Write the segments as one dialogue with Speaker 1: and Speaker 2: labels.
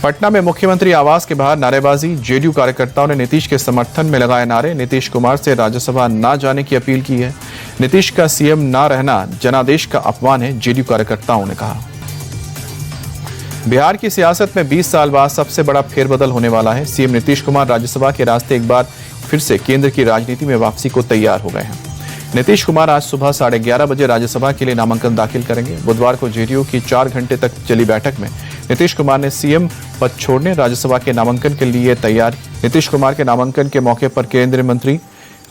Speaker 1: पटना में मुख्यमंत्री आवास के बाहर नारेबाजी। जेडीयू कार्यकर्ताओं ने नीतीश के समर्थन में लगाए नारे। नीतीश कुमार से राज्यसभा न जाने की अपील की है। नीतीश का सीएम न रहना जनादेश का अपमान है, जेडीयू कार्यकर्ताओं ने कहा। बिहार की सियासत में 20 साल बाद सबसे बड़ा फेरबदल होने वाला है। सीएम नीतीश कुमार राज्यसभा के रास्ते एक बार फिर से केंद्र की राजनीति में वापसी को तैयार हो गए हैं। नीतीश कुमार आज सुबह 11:30 बजे राज्यसभा के लिए नामांकन दाखिल करेंगे। बुधवार को जेडीयू की 4 घंटे तक चली बैठक में नीतीश कुमार ने सीएम पद छोड़ने राज्यसभा के नामांकन के लिए तैयार। नीतीश कुमार के नामांकन के मौके पर केंद्रीय मंत्री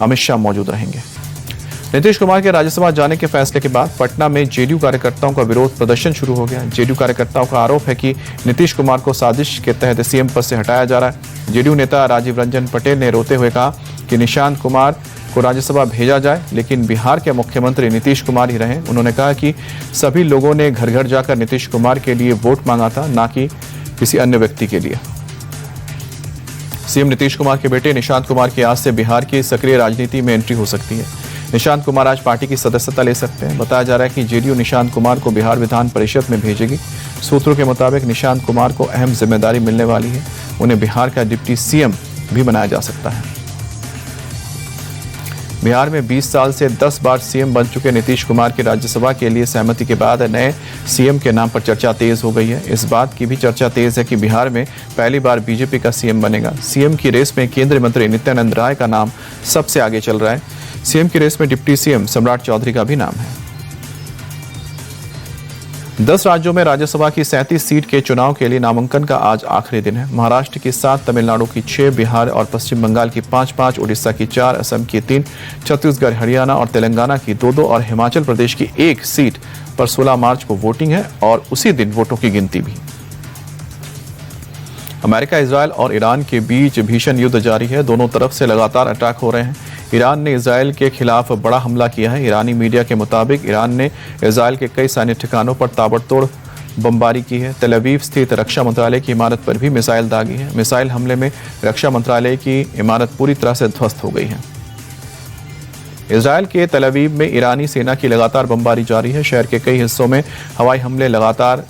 Speaker 1: अमित शाह मौजूद रहेंगे। नीतीश कुमार के राज्यसभा जाने के फैसले के बाद पटना में जेडीयू कार्यकर्ताओं का विरोध प्रदर्शन शुरू हो गया। जेडीयू कार्यकर्ताओं का आरोप है कि नीतीश कुमार को साजिश के तहत सीएम पद से हटाया जा रहा है। जेडीयू नेता राजीव रंजन पटेल ने रोते हुए कहा कि निशांत कुमार को राज्यसभा भेजा जाए, लेकिन बिहार के मुख्यमंत्री नीतीश कुमार ही रहे। उन्होंने कहा कि सभी लोगों ने घर घर जाकर नीतीश कुमार के लिए वोट मांगा था, ना कि किसी अन्य व्यक्ति के लिए। सीएम नीतीश कुमार के बेटे निशांत कुमार की आज से बिहार की सक्रिय राजनीति में एंट्री हो सकती है। निशांत कुमार आज पार्टी की सदस्यता ले सकते हैं। बताया जा रहा है कि जेडीयू निशांत कुमार को बिहार विधान परिषद में भेजेगी। सूत्रों के मुताबिक निशांत कुमार को अहम जिम्मेदारी मिलने वाली है। उन्हें बिहार का डिप्टी सीएम भी बनाया जा सकता है। बिहार में 20 साल से 10 बार सीएम बन चुके नीतीश कुमार की राज्यसभा के लिए सहमति के बाद नए सीएम के नाम पर चर्चा तेज हो गई है। इस बात की भी चर्चा तेज है कि बिहार में पहली बार बीजेपी का सीएम बनेगा। सीएम की रेस में केंद्रीय मंत्री नित्यानंद राय का नाम सबसे आगे चल रहा है। सीएम की रेस में डिप्टी सीएम सम्राट चौधरी का भी नाम है। 10 राज्यों में राज्यसभा की 37 सीट के चुनाव के लिए नामांकन का आज आखिरी दिन है। महाराष्ट्र की 7, तमिलनाडु की 6, बिहार और पश्चिम बंगाल की 5-5, उड़ीसा की 4, असम की 3, छत्तीसगढ़, हरियाणा और तेलंगाना की 2-2 और हिमाचल प्रदेश की 1 सीट पर 16 मार्च को वोटिंग है और उसी दिन वोटों की गिनती भी। अमेरिका, इजरायल और ईरान के बीच भीषण युद्ध जारी है। दोनों तरफ से लगातार अटैक हो रहे हैं। ईरान ने इजरायल के खिलाफ बड़ा हमला किया है। ईरानी मीडिया के मुताबिक ईरान ने इजरायल के कई सैन्य ठिकानों पर ताबड़तोड़ बमबारी की है। तेल अवीव स्थित रक्षा मंत्रालय की इमारत पर भी मिसाइल दागी है। मिसाइल हमले में रक्षा मंत्रालय की इमारत पूरी तरह से ध्वस्त हो गई है। इजरायल के तेल अवीव में ईरानी सेना की लगातार बमबारी जारी है। शहर के कई हिस्सों में हवाई हमले लगातार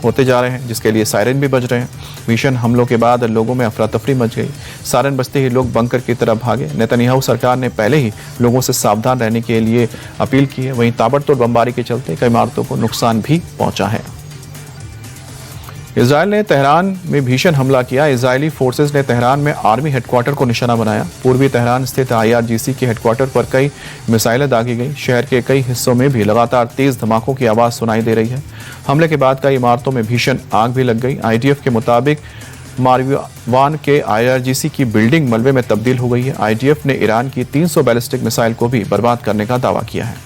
Speaker 1: होते जा रहे हैं, जिसके लिए सायरन भी बज रहे हैं। भीषण हमलों के बाद लोगों में अफरा तफरी मच गई। सायरन बजते ही लोग बंकर की तरफ भागे। नेतन्याहू सरकार ने पहले ही लोगों से सावधान रहने के लिए अपील की है। वहीं ताबड़तोड़ बमबारी के चलते कई इमारतों को नुकसान भी पहुंचा है। इजरायल ने तेहरान में भीषण हमला किया। इजरायली फोर्सेस ने तेहरान में आर्मी हेडक्वार्टर को निशाना बनाया। पूर्वी तेहरान स्थित IRGC के हेडक्वार्टर पर कई मिसाइलें दागी गई। शहर के कई हिस्सों में भी लगातार तेज धमाकों की आवाज सुनाई दे रही है। हमले के बाद कई इमारतों में भीषण आग भी लग गई। IDF के मुताबिक मारवान के IRGC की बिल्डिंग मलबे में तब्दील हो गई है। IDF ने ईरान की 300 बैलिस्टिक मिसाइल को भी बर्बाद करने का दावा किया है।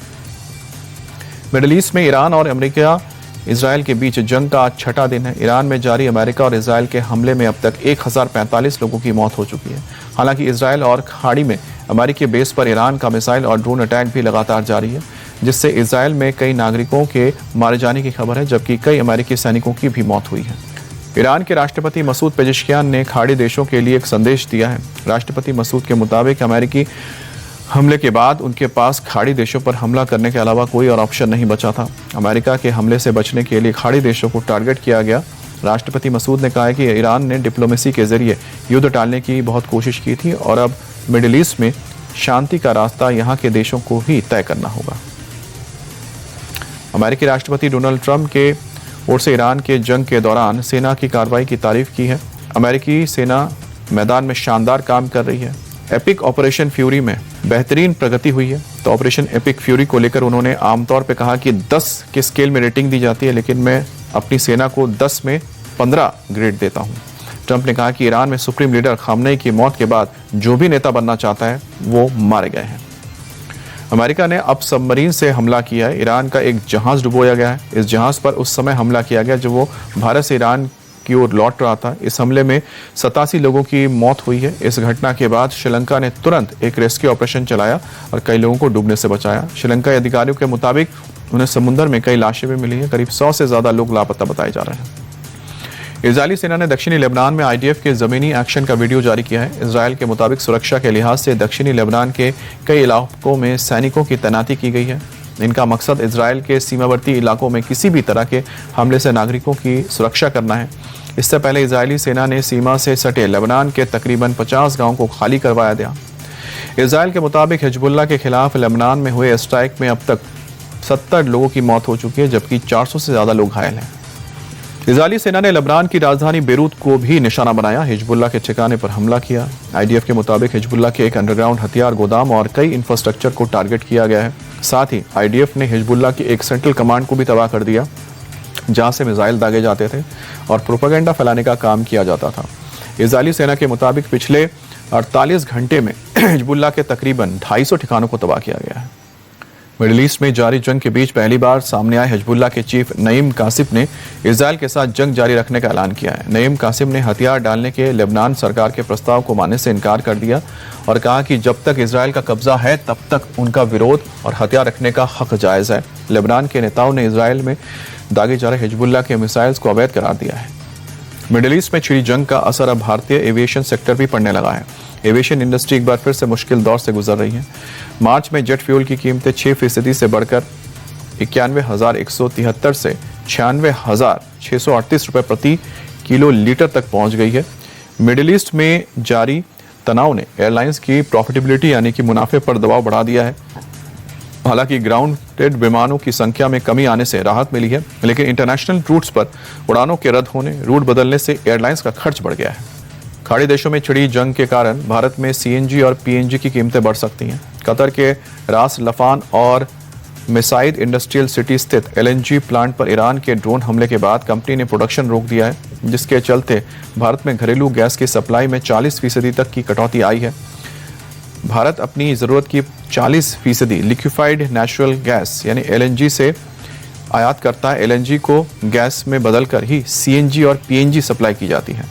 Speaker 1: मिडिल ईस्ट में ईरान और अमेरिका इजरायल के बीच जंग का आज 6ठा दिन है। ईरान में जारी अमेरिका और इजरायल के हमले में अब तक 1045 लोगों की मौत हो चुकी है। हालांकि इजरायल और खाड़ी में अमेरिकी बेस पर ईरान का मिसाइल और ड्रोन अटैक भी लगातार जारी है, जिससे इजरायल में कई नागरिकों के मारे जाने की खबर है, जबकि कई अमेरिकी सैनिकों की भी मौत हुई है। ईरान के राष्ट्रपति मसूद पेजेश्कियान ने खाड़ी देशों के लिए एक संदेश दिया है। राष्ट्रपति मसूद के मुताबिक अमेरिकी हमले के बाद उनके पास खाड़ी देशों पर हमला करने के अलावा कोई और ऑप्शन नहीं बचा था। अमेरिका के हमले से बचने के लिए खाड़ी देशों को टारगेट किया गया। राष्ट्रपति मसूद ने कहा है कि ईरान ने डिप्लोमेसी के जरिए युद्ध टालने की बहुत कोशिश की थी और अब मिडिल ईस्ट में शांति का रास्ता यहाँ के देशों को ही तय करना होगा। अमेरिकी राष्ट्रपति डोनाल्ड ट्रंप के ओर से ईरान के जंग के दौरान सेना की कार्रवाई की तारीफ की है। अमेरिकी सेना मैदान में शानदार काम कर रही है। एपिक ऑपरेशन फ्यूरी में बेहतरीन प्रगति हुई है। तो ऑपरेशन एपिक फ्यूरी को लेकर उन्होंने आमतौर पर कहा कि 10 के स्केल में रेटिंग दी जाती है, लेकिन मैं अपनी सेना को 10 में 15 ग्रेड देता हूं। ट्रंप ने कहा कि ईरान में सुप्रीम लीडर खामनेई की मौत के बाद जो भी नेता बनना चाहता है वो मारे गए हैं। अमेरिका ने अब सबमरीन से हमला किया है। ईरान का एक जहाज डुबोया गया है। इस जहाज पर उस समय हमला किया गया जब वो भारत से ईरान की ओर लौट रहा था। इस हमले में 87 लोगों की मौत हुई है। इस घटना के बाद श्रीलंका ने तुरंत एक रेस्क्यू ऑपरेशन चलाया और कई लोगों को डूबने से बचाया। श्रीलंका के अधिकारियों के मुताबिक उन्हें समुद्र में कई लाशें भी मिली हैं। करीब 100 से ज्यादा लोग लापता बताए जा रहे हैं। इजरायली सेना ने दक्षिणी लेबनान में IDF के जमीनी एक्शन का वीडियो जारी किया है। इजरायल के मुताबिक सुरक्षा के लिहाज से दक्षिणी लेबनान के कई इलाकों में सैनिकों की तैनाती की गई है। इनका मकसद इजरायल के सीमावर्ती इलाकों में किसी भी तरह के हमले से नागरिकों की सुरक्षा करना है। इससे पहले इजरायली सेना ने सीमा से सटे लेबनान के तकरीबन 50 गांवों को खाली करवाया दिया। इजरायल के मुताबिक हिजबुल्लाह के खिलाफ लेबनान में हुए स्ट्राइक में अब तक 70 लोगों की मौत हो चुकी है, जबकि 400 से ज्यादा लोग घायल हैं। इजरायली सेना ने लेबनान की राजधानी बेरूत को भी निशाना बनाया, हिजबुल्लाह के ठिकाने पर हमला किया। आईडीएफ के मुताबिक हिजबुल्लाह के एक अंडरग्राउंड हथियार गोदाम और कई इंफ्रास्ट्रक्चर को टारगेट किया गया है। साथ ही आईडीएफ ने हिजबुल्लाह की एक सेंट्रल कमांड को भी तबाह कर दिया, जहां से मिसाइल दागे जाते थे और प्रोपेगेंडा फैलाने का काम किया जाता था। इजरायली सेना के मुताबिक पिछले 48 घंटे में हिजबुल्लाह के तकरीबन 250 ठिकानों को तबाह किया गया है। मिडिल ईस्ट में जारी जंग के बीच पहली बार सामने आए हिजबुल्लाह के चीफ नईम कासिम ने इजरायल के साथ जंग जारी रखने का ऐलान किया है। नईम कासिम ने हथियार डालने के लेबनान सरकार के प्रस्ताव को मानने से इनकार कर दिया और कहा कि जब तक इजरायल का कब्जा है तब तक उनका विरोध और हथियार रखने का हक जायज है। लेबनान के नेताओं ने इजरायल में दागे जा रहे हिजबुल्लाह के मिसाइल्स को अवैध करार दिया है। मिडिल ईस्ट में छिड़ी जंग का असर अब भारतीय एविएशन सेक्टर भी पड़ने लगा है। एविएशन इंडस्ट्री एक बार फिर से मुश्किल दौर से गुजर रही है। मार्च में जेट फ्यूल की कीमतें 6% से बढ़कर 91,173 से 96,638 रुपए प्रति किलो लीटर तक पहुंच गई है। मिडिल ईस्ट में जारी तनाव ने एयरलाइंस की प्रॉफिटेबिलिटी यानी कि मुनाफे पर दबाव बढ़ा दिया है। हालांकि ग्राउंडेड विमानों की संख्या में कमी आने से राहत मिली है, लेकिन इंटरनेशनल रूट्स पर उड़ानों के रद्द होने, रूट बदलने से एयरलाइंस का खर्च बढ़ गया है। खाड़ी देशों में छिड़ी जंग के कारण भारत में सीएनजी और पीएनजी की कीमतें बढ़ सकती हैं। कतर के रास लफान और मिसाइद इंडस्ट्रियल सिटी स्थित एलएनजी प्लांट पर ईरान के ड्रोन हमले के बाद कंपनी ने प्रोडक्शन रोक दिया है, जिसके चलते भारत में घरेलू गैस की सप्लाई में 40% तक की कटौती आई है। भारत अपनी ज़रूरत की 40% लिक्विफाइड नेचुरल गैस यानी एलएनजी से आयात करता है। एलएनजी को गैस में बदलकर ही सीएनजी और पीएनजी सप्लाई की जाती है।